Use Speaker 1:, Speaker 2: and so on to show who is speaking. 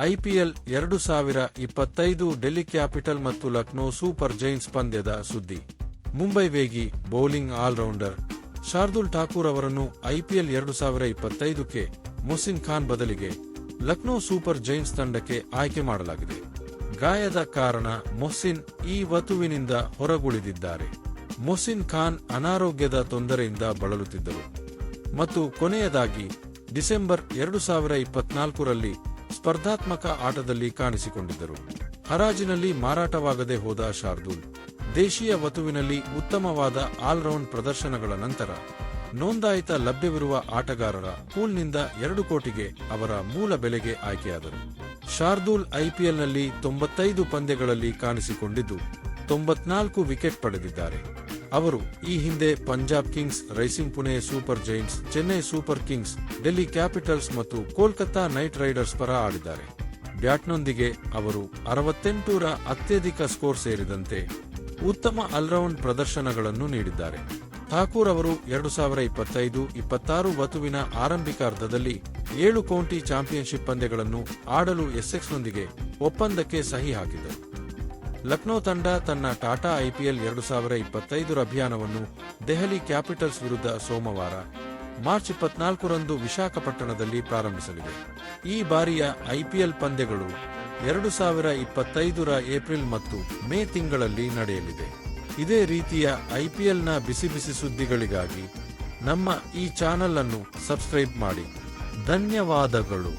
Speaker 1: IPL 2025 Delhi capital ಮತ್ತು Lucknow super Giants ಪಂದ್ಯದ ಸುದ್ದಿ. ಮುಂಬೈ ವೇಗಿ ಬೌಲಿಂಗ್ ಆಲ್ರೌಂಡರ್ ಶಾರ್ದೂಲ್ ಠಾಕೂರ್ ಅವರನ್ನು ಐಪಿಎಲ್ 2025ಕ್ಕೆ ಮೊಹ್ಸಿನ್ ಖಾನ್ ಬದಲಿಗೆ ಲಕ್ನೋ ಸೂಪರ್ ಜೈಂಟ್ಸ್ ತಂಡಕ್ಕೆ ಆಯ್ಕೆ ಮಾಡಲಾಗಿದೆ. ಗಾಯದ ಕಾರಣ ಮೊಹ್ಸಿನ್ ಈ ಋತುವಿನಿಂದ ಹೊರಗುಳಿದಿದ್ದಾರೆ. ಮೊಹ್ಸಿನ್ ಖಾನ್ ಅನಾರೋಗ್ಯದ ತೊಂದರೆಯಿಂದ ಬಳಲುತ್ತಿದ್ದರು ಮತ್ತು ಕೊನೆಯದಾಗಿ ಡಿಸೆಂಬರ್ 2024ರಲ್ಲಿ ಸ್ಪರ್ಧಾತ್ಮಕ ಆಟದಲ್ಲಿ ಕಾಣಿಸಿಕೊಂಡಿದ್ದರು. ಹರಾಜಿನಲ್ಲಿ ಮಾರಾಟವಾಗದೆ ಹೋದ ಶಾರ್ದೂಲ್ ದೇಶೀಯ ಋತುವಿನಲ್ಲಿ ಉತ್ತಮವಾದ ಆಲ್ರೌಂಡ್ ಪ್ರದರ್ಶನಗಳ ನಂತರ ನೋಂದಾಯಿತ ಲಭ್ಯವಿರುವ ಆಟಗಾರರ ಪೂಲ್ನಿಂದ 2 ಕೋಟಿಗೆ ಅವರ ಮೂಲ ಬೆಲೆಗೆ ಆಯ್ಕೆಯಾದರು. ಶಾರ್ದೂಲ್ ಐಪಿಎಲ್ನಲ್ಲಿ 95 ಪಂದ್ಯಗಳಲ್ಲಿ ಕಾಣಿಸಿಕೊಂಡಿದ್ದು 94 ವಿಕೆಟ್ ಪಡೆದಿದ್ದಾರೆ. ಅವರು ಈ ಹಿಂದೆ Punjab Kings, Rising Pune Super Giants, Chennai Super Kings, Delhi Capitals ಮತ್ತು ಕೋಲ್ಕತಾ ನೈಟ್ ರೈಡರ್ಸ್ ಪರ ಆಡಿದ್ದಾರೆ. ಬ್ಯಾಟ್ನೊಂದಿಗೆ ಅವರು 68ರ ಅತ್ಯಧಿಕ ಸ್ಕೋರ್ ಸೇರಿದಂತೆ ಉತ್ತಮ ಆಲ್ರೌಂಡ್ ಪ್ರದರ್ಶನಗಳನ್ನು ನೀಡಿದ್ದಾರೆ. ಠಾಕೂರ್ ಅವರು 2025-26 ಋತುವಿನ ಆರಂಭಿಕಾರ್ಧದಲ್ಲಿ 7 ಕೌಂಟಿ ಚಾಂಪಿಯನ್ಶಿಪ್ ಪಂದ್ಯಗಳನ್ನು ಆಡಲು ಎಸ್ಸೆಕ್ಸ್ನೊಂದಿಗೆ ಒಪ್ಪಂದಕ್ಕೆ ಸಹಿ ಹಾಕಿದರು. ಲಕ್ನೋ ತಂಡ ತನ್ನ ಟಾಟಾ ಐಪಿಎಲ್ 2025 ಅಭಿಯಾನವನ್ನು ದೆಹಲಿ ಕ್ಯಾಪಿಟಲ್ಸ್ ವಿರುದ್ಧ ಸೋಮವಾರ ಮಾರ್ಚ್ 24ರಂದು ವಿಶಾಖಪಟ್ಟಣದಲ್ಲಿ ಪ್ರಾರಂಭಿಸಲಿದೆ. ಈ ಬಾರಿಯ ಐಪಿಎಲ್ ಪಂದ್ಯಗಳು 2025ರ ಏಪ್ರಿಲ್ ಮತ್ತು ಮೇ ತಿಂಗಳಲ್ಲಿ ನಡೆಯಲಿದೆ. ಇದೇ ರೀತಿಯ ಐಪಿಎಲ್ನ ಬಿಸಿ ಬಿಸಿ ಸುದ್ದಿಗಳಿಗಾಗಿ ನಮ್ಮ ಈ ಚಾನೆಲ್ ಅನ್ನು ಸಬ್ಸ್ಕ್ರೈಬ್ ಮಾಡಿ. ಧನ್ಯವಾದಗಳು.